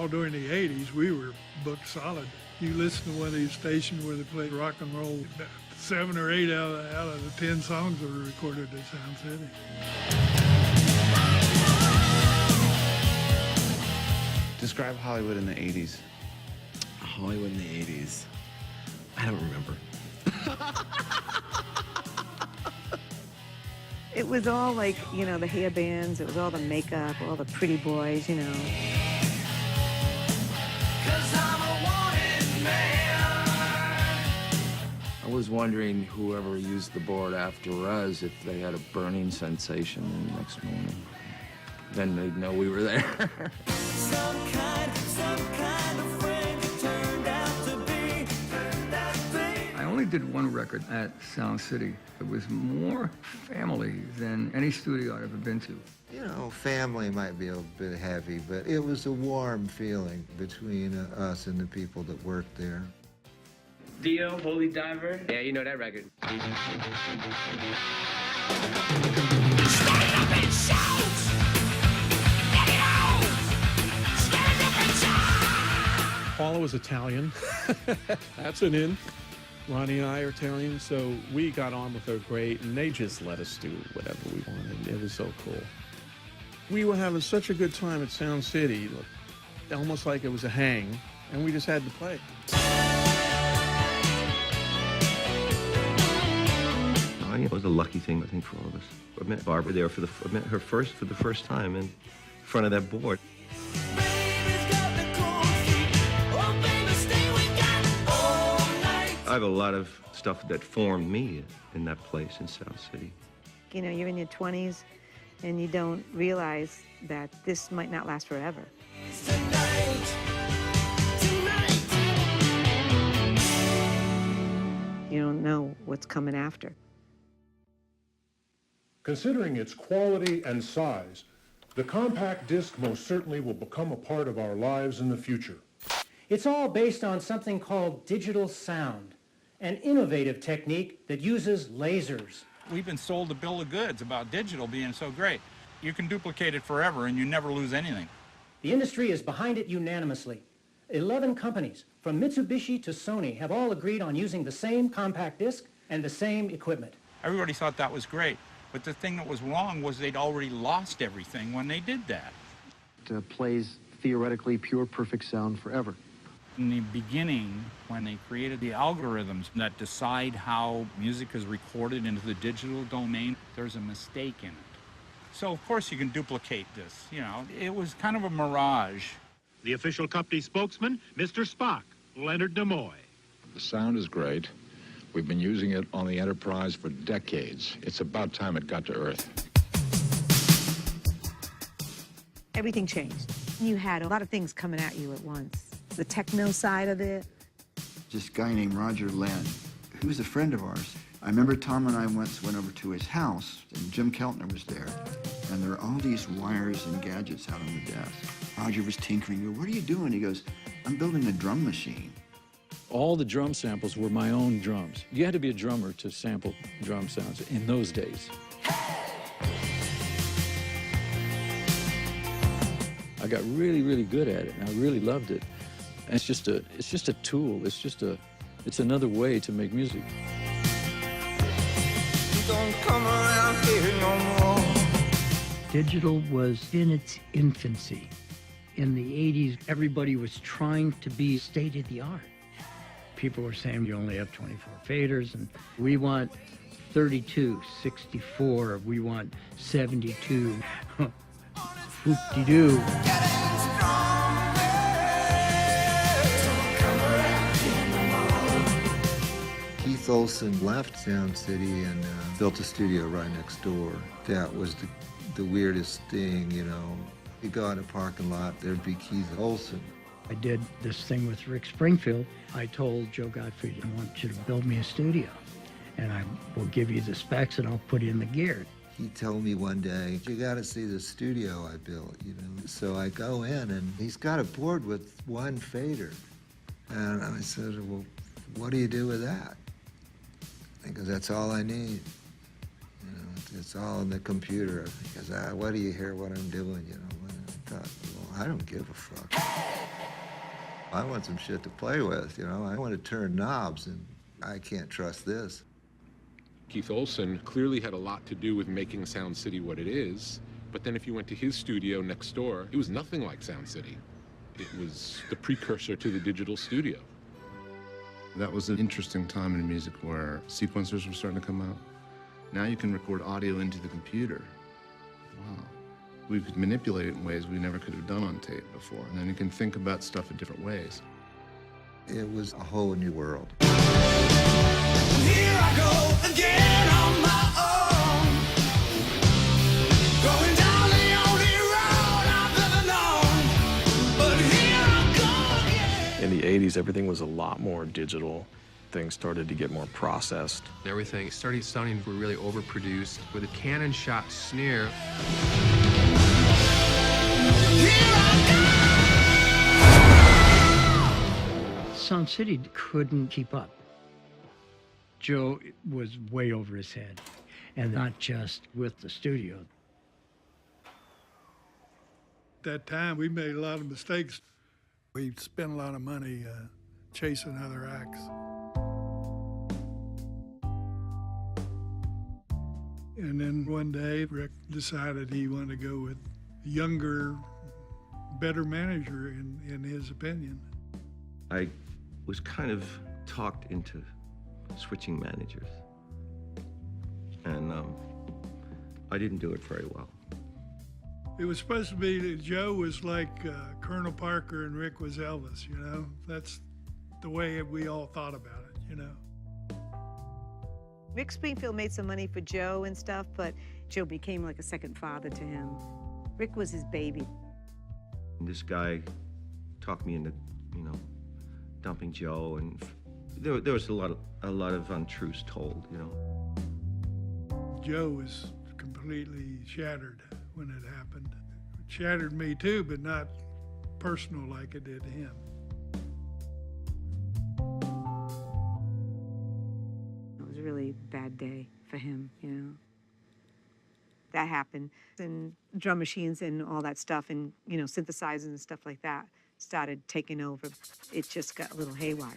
all during the 80s, we were booked solid. You listen to one of these stations where they play rock and roll, 7 or 8 out of the 10 songs were recorded at Sound City. Describe Hollywood in the 80s. Hollywood in the 80s. I don't remember. It was all like, you know, the hair bands, it was all the makeup, all the pretty boys, you know. I was wondering whoever used the board after us if they had a burning sensation the next morning. Then they'd know we were there. Some kind of friend it turned out to be. I only did one record at Sound City. It was more family than any studio I'd ever been to. You know, family might be a bit heavy, but it was a warm feeling between us and the people that worked there. Dio, Holy Diver. Yeah, you know that record. Stand up and shout! Get it out! Stand up and shout! Paula was Italian. That's an in. Ronnie and I are Italian, so we got on with her great, and they just let us do whatever we wanted. It was so cool. We were having such a good time at Sound City, almost like it was a hang, and we just had to play. It was a lucky thing, I think, for all of us. I met Barbara there I met her for the first time in front of that board. I have a lot of stuff that formed me in that place in South City. You know, you're in your 20s and you don't realize that this might not last forever. You don't know what's coming after. Considering its quality and size, the compact disc most certainly will become a part of our lives in the future. It's all based on something called digital sound, an innovative technique that uses lasers. We've been sold a bill of goods about digital being so great. You can duplicate it forever and you never lose anything. The industry is behind it unanimously. 11 companies, from Mitsubishi to Sony, have all agreed on using the same compact disc and the same equipment. Everybody thought that was great. But the thing that was wrong was they'd already lost everything when they did that. It plays theoretically pure, perfect sound forever. In the beginning, when they created the algorithms that decide how music is recorded into the digital domain, there's a mistake in it. So, of course, you can duplicate this. You know, it was kind of a mirage. The official company spokesman, Mr. Spock, Leonard Nimoy. The sound is great. We've been using it on the Enterprise for decades. It's about time it got to Earth. Everything changed. You had a lot of things coming at you at once. The techno side of it. This guy named Roger Lenn, who was a friend of ours. I remember Tom and I once went over to his house, and Jim Keltner was there. And there were all these wires and gadgets out on the desk. Roger was tinkering. We go, what are you doing? He goes, I'm building a drum machine. All the drum samples were my own drums. You had to be a drummer to sample drum sounds in those days. I got really, really good at it, and I really loved it. And it's just a tool. It's another way to make music. Don't come around here no more. Digital was in its infancy. In the 80s, everybody was trying to be state-of-the-art. People were saying you only have 24 faders, and we want 32, 64, we want 72. Whoop-de-doo. Keith Olsen left Sound City and built a studio right next door. That was the weirdest thing, you know. You go in a parking lot, there'd be Keith Olsen. I did this thing with Rick Springfield. I told Joe Gottfried, I want you to build me a studio, and I will give you the specs and I'll put in the gear. He told me one day, you gotta see the studio I built, you know. So I go in and he's got a board with one fader. And I said, well, what do you do with that? Because that's all I need. You know, it's all in the computer. Because what do you hear what I'm doing, you know? And I thought, well, I don't give a fuck. I want some shit to play with, you know? I want to turn knobs, and I can't trust this. Keith Olsen clearly had a lot to do with making Sound City what it is, but then if you went to his studio next door, it was nothing like Sound City. It was the precursor to the digital studio. That was an interesting time in music where sequencers were starting to come out. Now you can record audio into the computer. Wow. We could manipulate it in ways we never could have done on tape before. And then you can think about stuff in different ways. It was a whole new world. Here I go again on my own, going down the only road I've ever known. But here I go again. In the 80s, everything was a lot more digital. Things started to get more processed. Everything started sounding really overproduced with a cannon shot snare. Sound City couldn't keep up. Joe was way over his head, and not just with the studio. At that time, we made a lot of mistakes. We spent a lot of money chasing other acts. And then one day, Rick decided he wanted to go with a younger, better manager, in his opinion. I was kind of talked into switching managers. And I didn't do it very well. It was supposed to be that Joe was like Colonel Parker and Rick was Elvis, you know? That's the way we all thought about it, you know? Rick Springfield made some money for Joe and stuff, but Joe became like a second father to him. Rick was his baby. And this guy talked me into, you know, dumping Joe, and there was a lot of untruths told, you know. Joe was completely shattered when it happened. It shattered me too, but not personal like it did him. It was a really bad day for him, you know. That happened, and drum machines and all that stuff, and, you know, synthesizers and stuff like that started taking over. It just got a little haywire.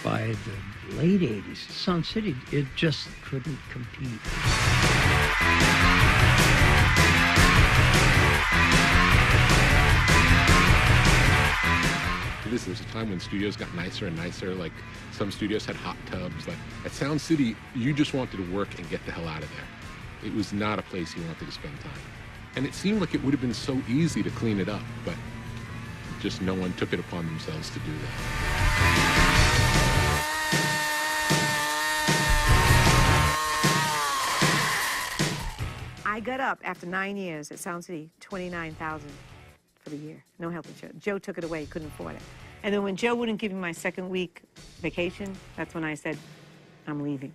By the late 80s, Sound City, it just couldn't compete. This was a time when studios got nicer and nicer. Like, some studios had hot tubs. Like, at Sound City, you just wanted to work and get the hell out of there. It was not a place you wanted to spend time. And it seemed like it would have been so easy to clean it up, but just no one took it upon themselves to do that. I got up after 9 years at Sound City, $29,000 for the year, no health insurance. Joe took it away, couldn't afford it. And then when Joe wouldn't give me my second week vacation, that's when I said, I'm leaving.